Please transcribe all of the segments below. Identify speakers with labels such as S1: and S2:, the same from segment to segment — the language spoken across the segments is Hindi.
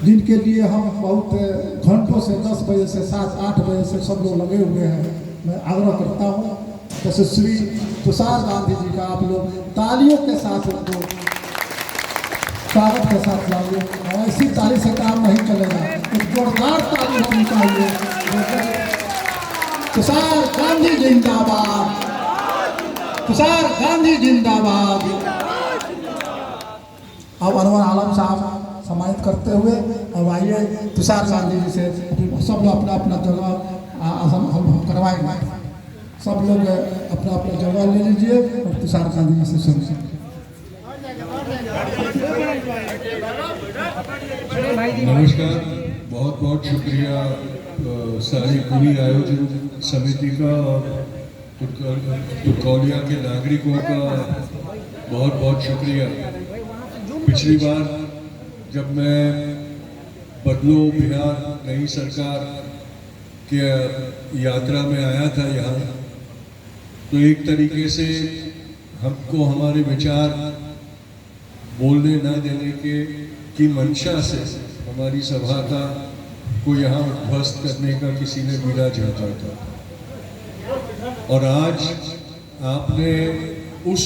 S1: जिनके लिए हम बहुत घंटों से 10 बजे से 7-8 बजे से सब लोग लगे हुए हैं। मैं आग्रह करता हूँ यशस्वी तुषार गांधी जी का आप लोग तालियों के साथ उनको स्वागत के साथ लाइए। ऐसी ताली से काम नहीं चलेगा, एक जोरदार ताली होनी चाहिए। तुषार गांधी जिंदाबाद, तुषार गांधी जिंदाबाद। अब अनवर आलम साहब सम्मानित करते हुए अब आइए तुषार गांधी जी से सब लोग अपना अपना जगह हम करवाएंगे। सब लोग अपना अपना जगह ले लीजिए और तुषार गांधी जी से सुनिए।
S2: नमस्कार, बहुत बहुत शुक्रिया सारी पूरी आयोजन समिति का और तुर्कौलिया के नागरिकों का बहुत बहुत शुक्रिया। पिछली बार जब मैं बदलो बिहार नई सरकार के यात्रा में आया था यहाँ, तो एक तरीके से हमको हमारे विचार बोलने न देने की मंशा से हमारी सभा का को यहाँ उद्ध्वस्त करने का किसी ने बीड़ा चाहता था। और आज आपने उस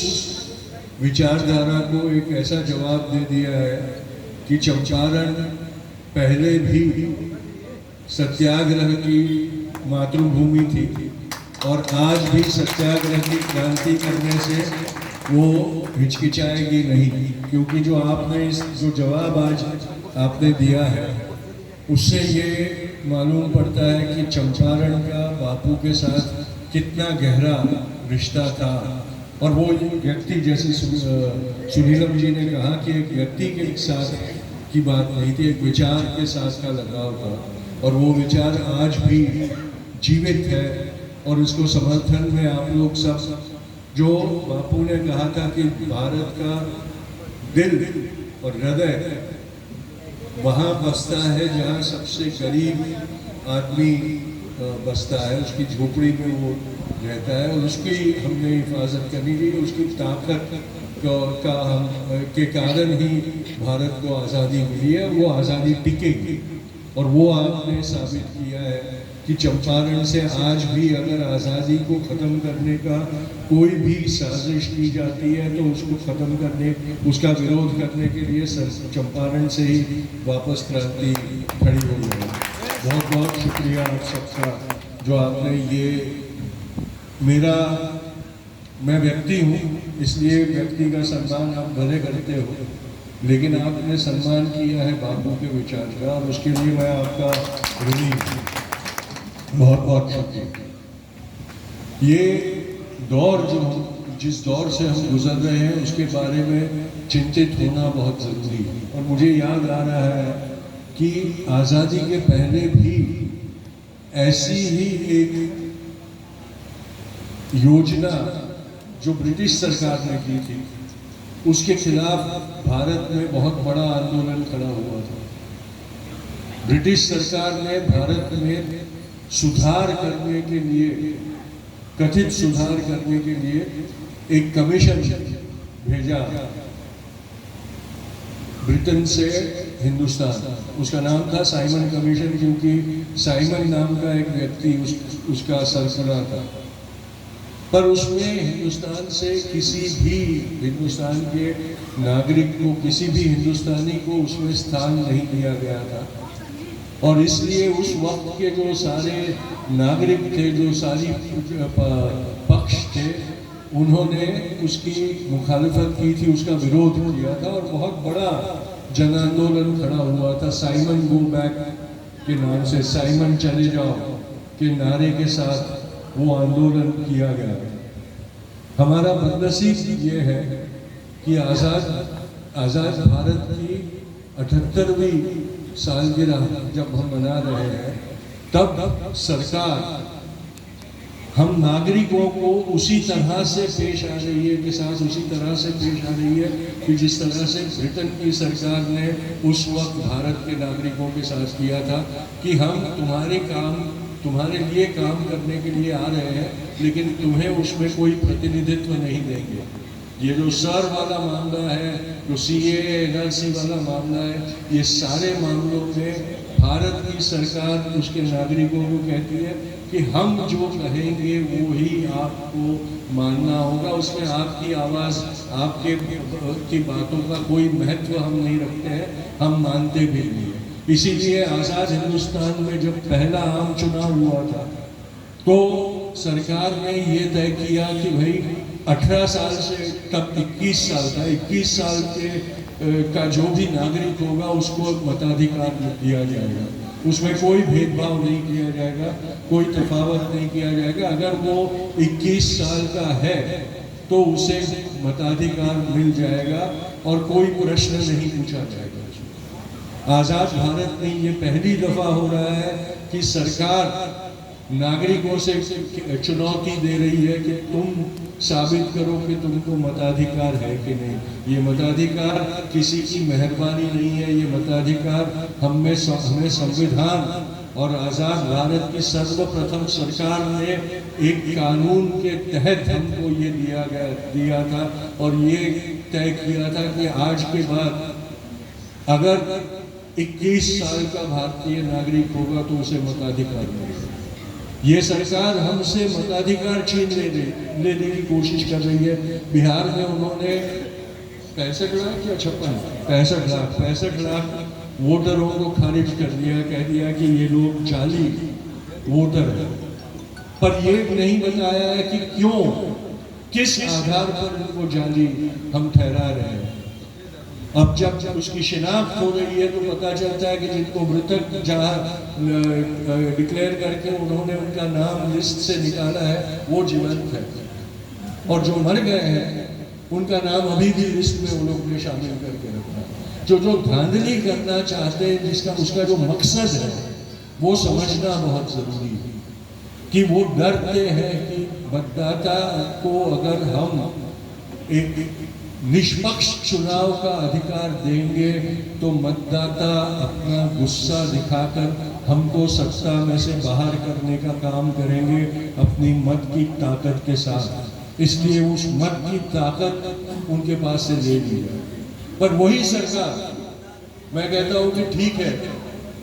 S2: विचारधारा को एक ऐसा जवाब दे दिया है कि चंपारण पहले भी सत्याग्रह की मातृभूमि थी और आज भी सत्याग्रह की क्रांति करने से वो हिचकिचाएगी नहीं, क्योंकि जो आपने जो जवाब आज आपने दिया है उससे ये मालूम पड़ता है कि चंपारण का बापू के साथ कितना गहरा रिश्ता था। और वो व्यक्ति, जैसे सुनीलम जी ने कहा कि एक व्यक्ति के साथ की बात नहीं थी, एक विचार के साथ का लगाव था और वो विचार आज भी जीवित है। और उसको समर्थन में आप लोग सब, जो बापू ने कहा था कि भारत का दिल और हृदय वहाँ बसता है जहाँ सबसे गरीब आदमी बसता है, उसकी झोपड़ी में वो रहता है और उसकी हमने हिफाजत करनी चाहिए। उसकी ताकत के कारण ही भारत को आज़ादी मिली है, वो आज़ादी टिकेगी। और वो आपने साबित किया है कि चंपारण से आज भी अगर आज़ादी को ख़त्म करने का कोई भी साजिश की जाती है तो उसको ख़त्म करने, उसका विरोध करने के लिए चंपारण से ही वापस क्रांति खड़ी हो गई। बहुत बहुत शुक्रिया आप सबका जो आपने ये मैं व्यक्ति हूँ, इसलिए व्यक्ति का सम्मान आप भले करते हो, लेकिन आपने सम्मान किया है बापू के विचार का और उसके लिए मैं आपका ऋणी हूँ। बहुत बहुत शुक्रिया। ये दौर जिस दौर से हम गुजर रहे हैं उसके बारे में चिंतित होना बहुत ज़रूरी है। और मुझे याद आ रहा है कि आज़ादी के पहले भी ऐसी ही एक योजना जो ब्रिटिश सरकार ने की थी, उसके खिलाफ भारत में बहुत बड़ा आंदोलन खड़ा हुआ था। ब्रिटिश सरकार ने भारत में सुधार करने के लिए, कथित सुधार करने के लिए एक कमीशन भेजा ब्रिटेन से हिंदुस्तान। उसका नाम था साइमन कमीशन, क्योंकि साइमन नाम का एक व्यक्ति उसका सरबराह था। पर उसमें हिंदुस्तान से किसी भी हिंदुस्तान के नागरिक को, किसी भी हिंदुस्तानी को उसमें स्थान नहीं दिया गया था। और इसलिए उस वक्त के जो सारे नागरिक थे, जो सारी पक्ष थे, उन्होंने उसकी मुखालिफत की थी, उसका विरोध किया था और बहुत बड़ा जन आंदोलन खड़ा हुआ था। साइमन गो बैक के नाम से, साइमन चले जाओ के नारे के साथ वो आंदोलन किया गया। हमारा बदनसीब ये है कि आज़ाद भारत की 78वीं सालगिरह जब हम मना रहे हैं, तब सरकार हम नागरिकों को उसी तरह से पेश आ रही है, के साथ उसी तरह से पेश आ रही है कि जिस तरह से ब्रिटेन की सरकार ने उस वक्त भारत के नागरिकों के साथ किया था कि हम तुम्हारे लिए काम करने के लिए आ रहे हैं, लेकिन तुम्हें उसमें कोई प्रतिनिधित्व नहीं देंगे। ये जो सर वाला मामला है, जो CAA NRC वाला मामला है, ये सारे मामलों में भारत की सरकार उसके नागरिकों को कहती है कि हम जो कहेंगे वो ही आपको मानना होगा, उसमें आपकी आवाज़, आपके की बातों का कोई महत्व हम नहीं रखते हैं, हम मानते भी नहीं है। इसीलिए आज़ाद हिंदुस्तान में जब पहला आम चुनाव हुआ था तो सरकार ने ये तय किया कि भाई 18 साल से, तब 21 साल था, 21 साल का जो भी नागरिक होगा उसको मताधिकार दिया जाएगा, उसमें कोई भेदभाव नहीं किया जाएगा, कोई तफावत नहीं किया जाएगा। अगर वो 21 साल का है तो उसे मताधिकार मिल जाएगा और कोई प्रश्न नहीं पूछा जाएगा। आज़ाद भारत में ये पहली दफ़ा हो रहा है कि सरकार नागरिकों से चुनौती दे रही है कि तुम साबित करो कि तुमको मताधिकार है कि नहीं। ये मताधिकार किसी की मेहरबानी नहीं है, ये मताधिकार हमें संविधान और आज़ाद भारत की सर्वप्रथम सरकार ने एक कानून के तहत हमको ये दिया था और ये तय किया था कि आज के बाद अगर 21 साल का भारतीय नागरिक होगा तो उसे मताधिकार मिलेगा। ये सरकार हमसे मताधिकार छीन लेने की कोशिश कर रही है। बिहार में उन्होंने 65 लाख या 65 लाख वोटरों को खारिज कर दिया, कह दिया कि ये लोग जाली वोटर हैं। पर ये नहीं बताया है कि क्यों, किस आधार पर उनको जाली हम ठहरा रहे हैं। अब जब उसकी शिनाख्त हो रही है तो पता चलता है कि जिनको मृतक जहाँ डिक्लेयर करके उन्होंने उनका नाम लिस्ट से निकाला है वो जीवंत है, और जो मर गए हैं उनका नाम अभी भी लिस्ट में उन लोगों ने शामिल करके रखा है। जो धांधली करना चाहते हैं, जिसका उसका जो मकसद है वो समझना बहुत ज़रूरी है कि वो डरते हैं कि मतदाता को अगर हम एक निष्पक्ष चुनाव का अधिकार देंगे तो मतदाता अपना गुस्सा दिखाकर हमको सत्ता में से बाहर करने का काम करेंगे अपनी मत की ताकत के साथ। इसलिए उस मत की ताकत उनके पास से ले ली है। पर वही सरकार, मैं कहता हूँ कि ठीक है,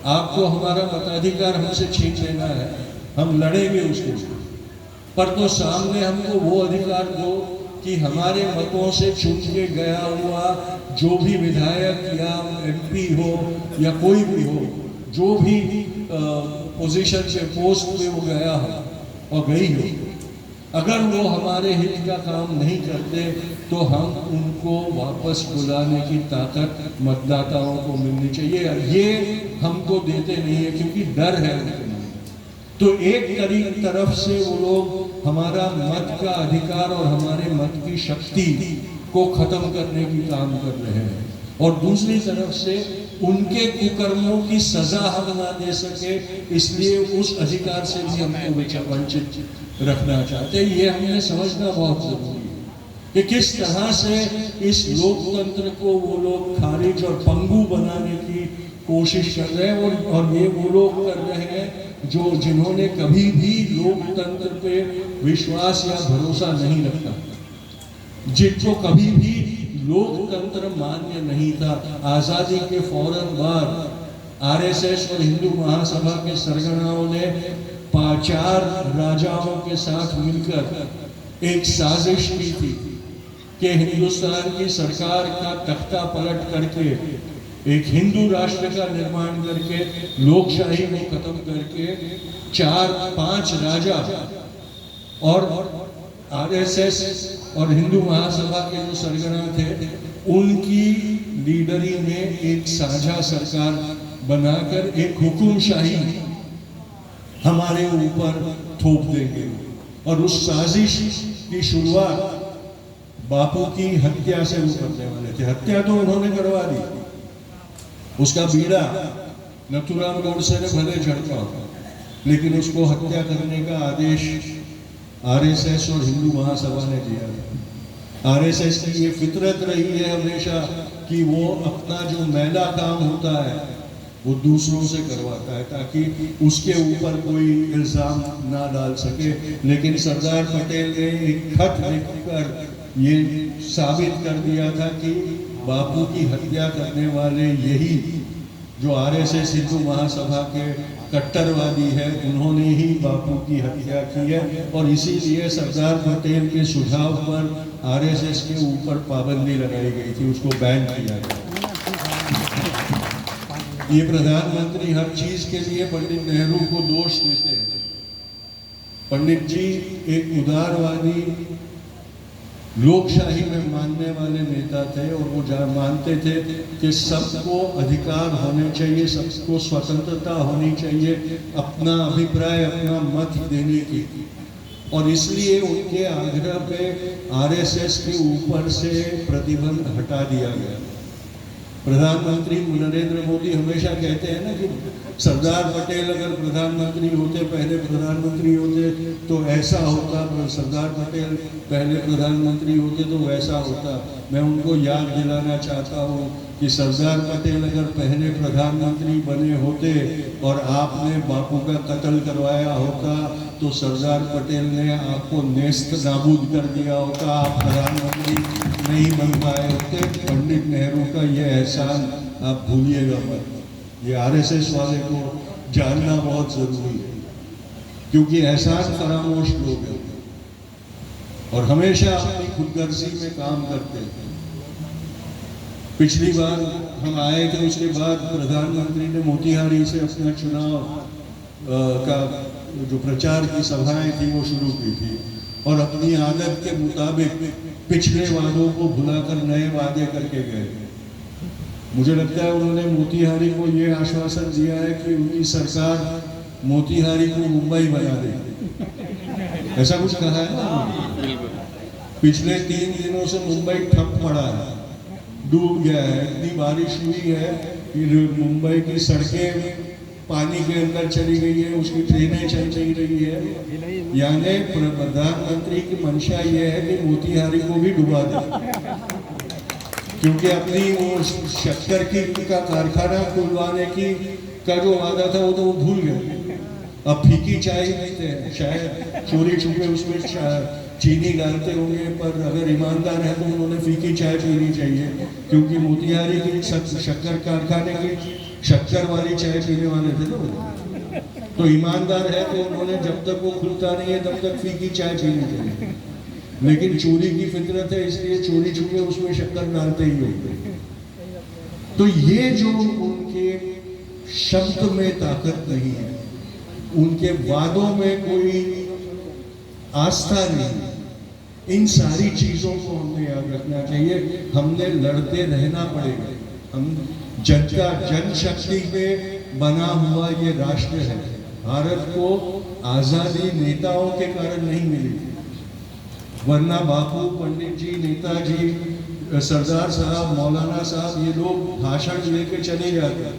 S2: आपको हमारा मताधिकार हमसे छीन लेना है, हम लड़ेंगे उसके लिए, पर तो सामने हमको वो अधिकार दो कि हमारे मतों से चुन के गया हुआ जो भी विधायक या MP हो या कोई भी हो, जो भी पोजीशन से पोस्ट पे वो गया हो और गई हो, अगर वो हमारे हित का काम नहीं करते तो हम उनको वापस बुलाने की ताकत मतदाताओं को मिलनी चाहिए। ये हमको देते नहीं है क्योंकि डर है उनके लिए। तो एक तरफ से वो लोग हमारा मत का अधिकार और हमारे मत की शक्ति को खत्म करने की काम कर रहे हैं, और दूसरी तरफ से उनके कुकर्मों की सजा हम ना दे सके इसलिए उस अधिकार से भी हमको वंचित रखना चाहते हैं। ये हमें समझना बहुत जरूरी है कि किस तरह से इस लोकतंत्र को वो लोग खारिज और पंगु बनाने की कोशिश कर रहे हैं, और ये वो लोग कर रहे हैं जिन्होंने कभी भी लोकतंत्र पे विश्वास या भरोसा नहीं रखा, जिनको कभी भी लोकतंत्र मान्य नहीं था। आज़ादी के फौरन बाद RSS और हिंदू महासभा के सरगनाओं ने 4 राजाओं के साथ मिलकर एक साजिश की थी कि हिंदुस्तान की सरकार का तख्ता पलट करके एक हिंदू राष्ट्र का निर्माण करके लोकशाही को खत्म करके 4-5 राजा और RSS और हिंदू महासभा के जो सरगना थे उनकी लीडरी में एक साझा सरकार बनाकर एक हुकुमशाही हमारे ऊपर थोप देंगे। और उस साजिश की शुरुआत बापू की हत्या से वो करने वाले थे। हत्या तो उन्होंने करवा दी, उसका बीड़ा नथुराम गोडसे ने भले झड़का, लेकिन उसको हत्या करने का आदेश RSS और हिंदू महासभा ने दिया। RSS की ये फितरत रही है हमेशा कि वो अपना जो मैला काम होता है वो दूसरों से करवाता है ताकि उसके ऊपर कोई इल्ज़ाम ना डाल सके। लेकिन सरदार पटेल ने एक खत लिखकर ये साबित कर दिया था कि बापू की हत्या करने वाले यही जो आरएसएस हिंदू महासभा के कट्टरवादी है, उन्होंने ही बापू की हत्या की है। और इसीलिए सरदार पटेल के सुझाव पर आरएसएस के ऊपर पाबंदी लगाई गई थी, उसको बैन किया गया। ये प्रधानमंत्री हर चीज के लिए पंडित नेहरू को दोष देते हैं। पंडित जी एक उदारवादी लोकशाही में मानने वाले नेता थे और वो मानते थे कि सबको अधिकार होने चाहिए, सबको स्वतंत्रता होनी चाहिए अपना अभिप्राय, अपना मत देने की। और इसलिए उनके आग्रह पे आरएसएस के ऊपर से प्रतिबंध हटा दिया गया। प्रधानमंत्री नरेंद्र मोदी हमेशा कहते हैं ना कि सरदार पटेल अगर प्रधानमंत्री होते, पहले प्रधानमंत्री होते तो ऐसा होता, सरदार पटेल पहले प्रधानमंत्री होते तो वैसा होता। मैं उनको याद दिलाना चाहता हूँ कि सरदार पटेल अगर पहले प्रधानमंत्री बने होते और आपने बापू का कत्ल करवाया होता तो सरदार पटेल ने आपको नेस्त नाबूद कर दिया होता, आप प्रधानमंत्री नहीं बन पाए होते। पंडित नेहरू का ये एहसान आप भूलिएगा मत। ये आरएसएस वाले को जानना बहुत जरूरी है, क्योंकि एहसान फरामोश लोग हैं और हमेशा अपनी खुदगर्जी में काम करते हैं। पिछली बार हम आए थे, उसके बाद प्रधानमंत्री ने मोतिहारी से अपना चुनाव का जो प्रचार की सभाएं थी वो शुरू की थी और अपनी आदत के मुताबिक पिछले वादों को भुलाकर नए वादे करके गए। मुझे लगता है उन्होंने मोतिहारी को ये आश्वासन दिया है कि उनकी सरकार मोतिहारी को मुंबई बना देगी, ऐसा कुछ कहा है ना। पिछले 3 दिनों से मुंबई ठप पड़ा है, डूब गया है। इतनी बारिश हुई है कि मुंबई की सड़कें पानी के अंदर चली गई है, उसकी ट्रेनें चल नहीं रही है। यानी प्रधानमंत्री की मंशा ये है कि मोतिहारी को भी डुबा दे, क्योंकि अपनी वो शक्कर की का कारखाना खुलवाने की का जो वादा था वो तो वो भूल गए। अब फीकी चाय पीते हैं, शायद चोरी छुपे उसमें चीनी डालते होंगे, पर अगर ईमानदार है तो उन्होंने फीकी चाय पीनी चाहिए, क्योंकि मोतिहारी की शक्कर कारखाने की शक्कर वाली चाय पीने वाले थे ना। तो ईमानदार है तो उन्होंने जब तक वो खुलता नहीं है तब तक फीकी चाय पीनी चाहिए। लेकिन चोरी की फितरत है, इसलिए चोरी छुपे उसमें शक्कर डालते ही होते। तो ये जो उनके शब्द में ताकत नहीं है, उनके वादों में कोई आस्था नहीं, इन सारी चीजों को हमने याद रखना चाहिए। हमने लड़ते रहना पड़ेगा। हम जनता जनशक्ति पे बना हुआ ये राष्ट्र है। भारत को आजादी नेताओं के कारण नहीं मिली, वरना बापू, पंडित जी, नेताजी, सरदार साहब, मौलाना साहब, ये लोग भाषण लेके चले जाते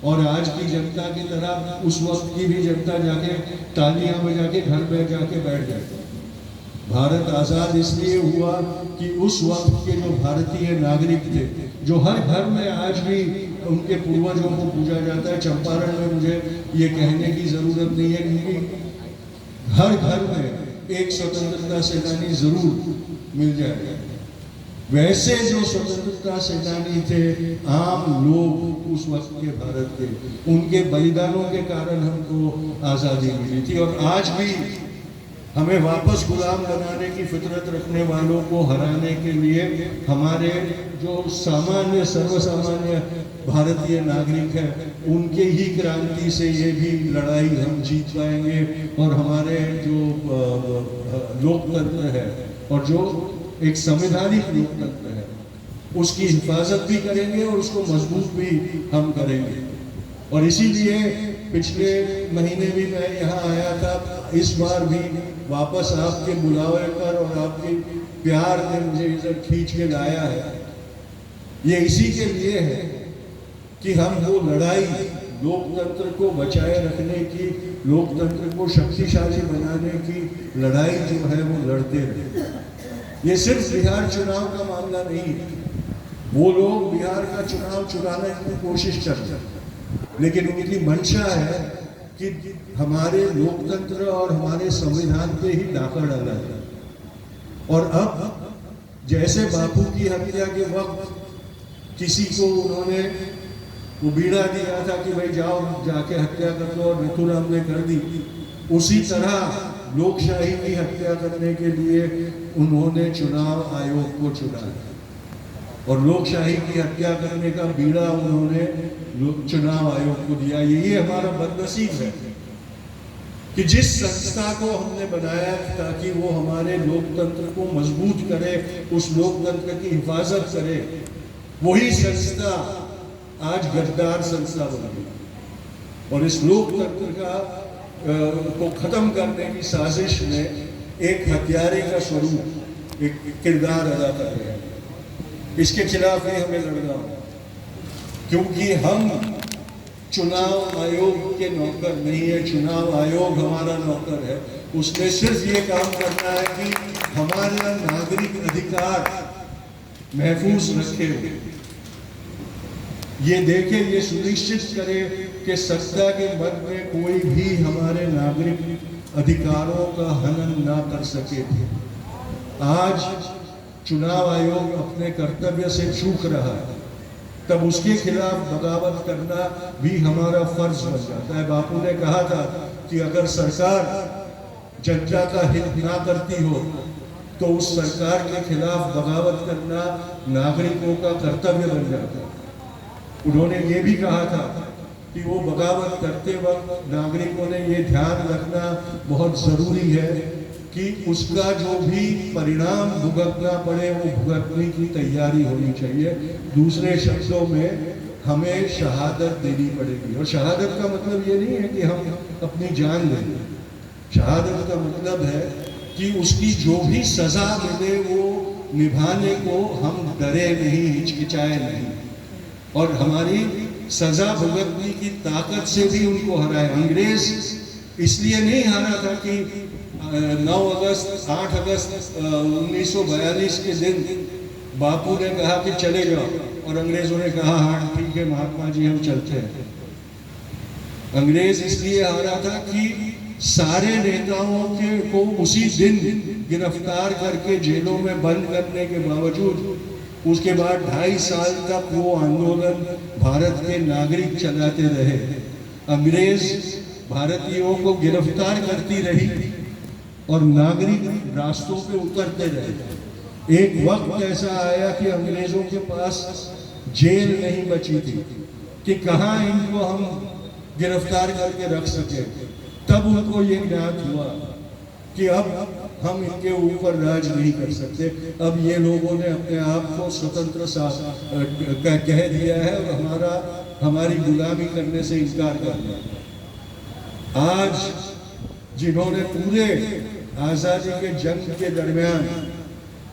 S2: और आज की जनता की तरह उस वक्त की भी जनता जाके तालियां बजा के घर पे जाके बैठ जाती। भारत आजाद इसलिए हुआ कि उस वक्त के जो भारतीय नागरिक थे, जो हर घर में आज भी उनके पूर्वजों को पूजा जाता है। चंपारण में मुझे ये कहने की जरूरत नहीं है, क्योंकि हर घर में एक स्वतंत्रता सेनानी जरूर मिल जाएगा। वैसे जो स्वतंत्रता सेनानी थे, आम लोग उस वक्त के भारत के, उनके बलिदानों के कारण हमको आजादी मिली थी। और आज भी हमें वापस गुलाम बनाने की फितरत रखने वालों को हराने के लिए हमारे जो सामान्य सर्वसामान्य भारतीय नागरिक हैं, उनके ही क्रांति से ये भी लड़ाई हम जीत पाएंगे। और हमारे जो लोकतंत्र है और जो एक संवैधानिक लोकतंत्र है, उसकी हिफाजत भी करेंगे और उसको मजबूत भी हम करेंगे। और इसीलिए पिछले महीने भी मैं यहाँ आया था, इस बार भी वापस आपके बुलावे पर और आपके प्यार ने मुझे इधर खींच के लाया है। ये इसी के लिए है कि हम वो लड़ाई लोकतंत्र को बचाए रखने की, लोकतंत्र को शक्तिशाली बनाने की लड़ाई जो है वो लड़ते रहे। ये सिर्फ बिहार चुनाव का मामला नहीं है। वो लोग बिहार का चुनाव चुराने की कोशिश करते हैं, लेकिन उनकी मंशा है कि हमारे लोकतंत्र और हमारे संविधान पे ही डाका डाला है। और अब जैसे बापू की हत्या के वक्त किसी को उन्होंने वो बीड़ा दिया था कि भाई जाओ जाके हत्या कर लो, और नथुराम ने कर दी, उसी तरह लोकशाही की हत्या करने के लिए उन्होंने चुनाव आयोग को चुना और लोकशाही की हत्या करने का बीड़ा उन्होंने चुनाव आयोग को दिया। यही हमारा बदनसीब है कि जिस संस्था को हमने बनाया ताकि वो हमारे लोकतंत्र को मजबूत करे, उस लोकतंत्र की हिफाजत करे, वही संस्था आज गद्दार संस्था बन गई और इस लोकतंत्र का को खत्म करने की साजिश में एक हत्यारे का स्वरूप, एक किरदार अदा कर रहे हैं। इसके खिलाफ ही हमें लड़ना होगा, क्योंकि हम चुनाव आयोग के नौकर नहीं है, चुनाव आयोग हमारा नौकर है। उसने सिर्फ ये काम करना है कि हमारा नागरिक अधिकार महफूज रखे, ये देखे, ये सुनिश्चित करे कि सत्ता के मद में कोई भी हमारे नागरिक अधिकारों का हनन ना कर सके। आज चुनाव आयोग अपने कर्तव्य से चूक रहा है, तब उसके खिलाफ बगावत करना भी हमारा फर्ज बन जाता है। बापू ने कहा था कि अगर सरकार जनता का हित ना करती हो तो उस सरकार के खिलाफ बगावत करना नागरिकों का कर्तव्य बन जाता है। उन्होंने ये भी कहा था कि वो बगावत करते वक्त नागरिकों ने ये ध्यान रखना बहुत जरूरी है कि उसका जो भी परिणाम भुगतना पड़े वो भुगतने की तैयारी होनी चाहिए। दूसरे शब्दों में हमें शहादत देनी पड़ेगी, और शहादत का मतलब ये नहीं है कि हम अपनी जान दें। शहादत का मतलब है कि उसकी जो भी सजा मिले वो निभाने को हम डरे नहीं, हिचकिचाए नहीं, और हमारी सजा भुगतने की ताकत से भी उनको हराए। अंग्रेज इसलिए नहीं हारा था कि 9 अगस्त 8 अगस्त 1942 के दिन बापू ने कहा कि चले जाओ, और अंग्रेजों ने कहा हाँ ठीक है महात्मा जी हम चलते हैं। अंग्रेज इसलिए हारा था कि सारे नेताओं को उसी दिन गिरफ्तार करके जेलों में बंद करने के बावजूद उसके बाद 2.5 साल तक वो आंदोलन भारत के नागरिक चलाते रहे। अंग्रेज भारतीयों को गिरफ्तार करती रही और नागरिक रास्तों पे उतरते रहे। एक वक्त ऐसा आया कि अंग्रेजों के पास जेल नहीं बची थी कि कहाँ इनको हम गिरफ्तार करके रख सके। तब उनको ये ज्ञात हुआ कि अब हम इनके ऊपर राज नहीं कर सकते, अब ये लोगों ने अपने आप को स्वतंत्र कह दिया है और हमारी गुलामी करने से इनकार कर दिया। आज जिन्होंने पूरे आज़ादी के जंग के दरमियान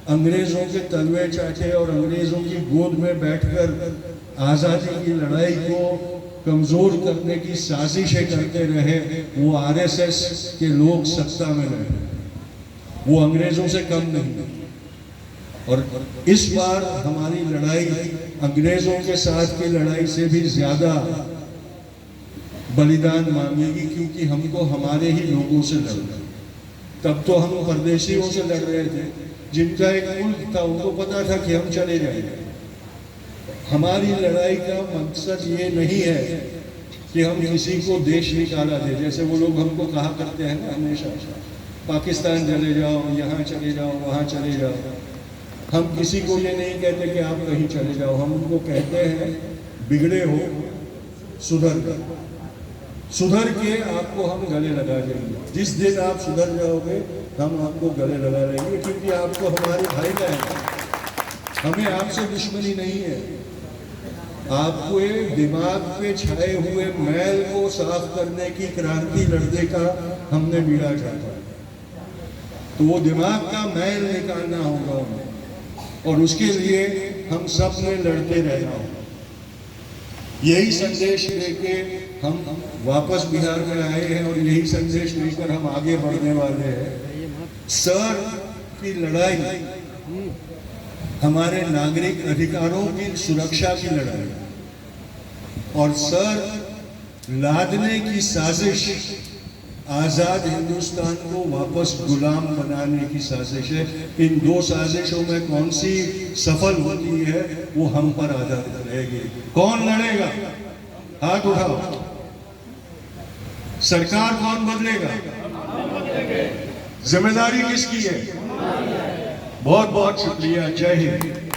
S2: अंग्रेजों के तलवे चाटे और अंग्रेजों की गोद में बैठकर आज़ादी की लड़ाई को कमजोर करने की साजिशें करते रहे, वो आरएसएस के लोग सत्ता में रहे, वो अंग्रेजों से कम नहीं। और इस बार हमारी लड़ाई अंग्रेजों के साथ की लड़ाई से भी ज्यादा बलिदान मांगेगी, क्योंकि हमको हमारे ही लोगों से लड़ना। तब तो हम परदेशियों से लड़ रहे थे जिनका एक मुल्क था, उनको पता था कि हम चले जाएंगे। हमारी लड़ाई का मकसद ये नहीं है कि हम किसी को देश निकाला दे, जैसे वो लोग हमको कहा करते हैं ना हमेशा, पाकिस्तान चले जाओ, यहाँ चले जाओ, वहाँ चले जाओ। हम किसी को ये नहीं कहते कि आप कहीं चले जाओ, हम उनको कहते हैं बिगड़े हो सुधर के आपको हम गले लगा देंगे। जिस दिन आप सुधर जाओगे हम आपको गले लगा लेंगे, क्योंकि आपको हमारे भाई का है, हमें आपसे दुश्मनी नहीं है। आपको दिमाग पे छाए हुए मैल को साफ करने की क्रांति लड़ने का हमने बीड़ा उठाया, तो वो दिमाग का मैल निकालना होगा हमें, और उसके लिए हम सब ने लड़ते रहना होगा। यही संदेश लेके हम वापस बिहार में आए हैं और यही संदेश लेकर हम आगे बढ़ने वाले हैं। सर की लड़ाई हमारे नागरिक अधिकारों की सुरक्षा की लड़ाई, और सर लादने की साजिश आज़ाद हिंदुस्तान को वापस गुलाम बनाने की साजिश है। इन दो साजिशों में कौन सी सफल होती है वो हम पर आधारित रहेगी। कौन लड़ेगा? हाथ उठाओ। सरकार कौन बदलेगा? जिम्मेदारी किसकी है? बहुत बहुत शुक्रिया। जय हिंद।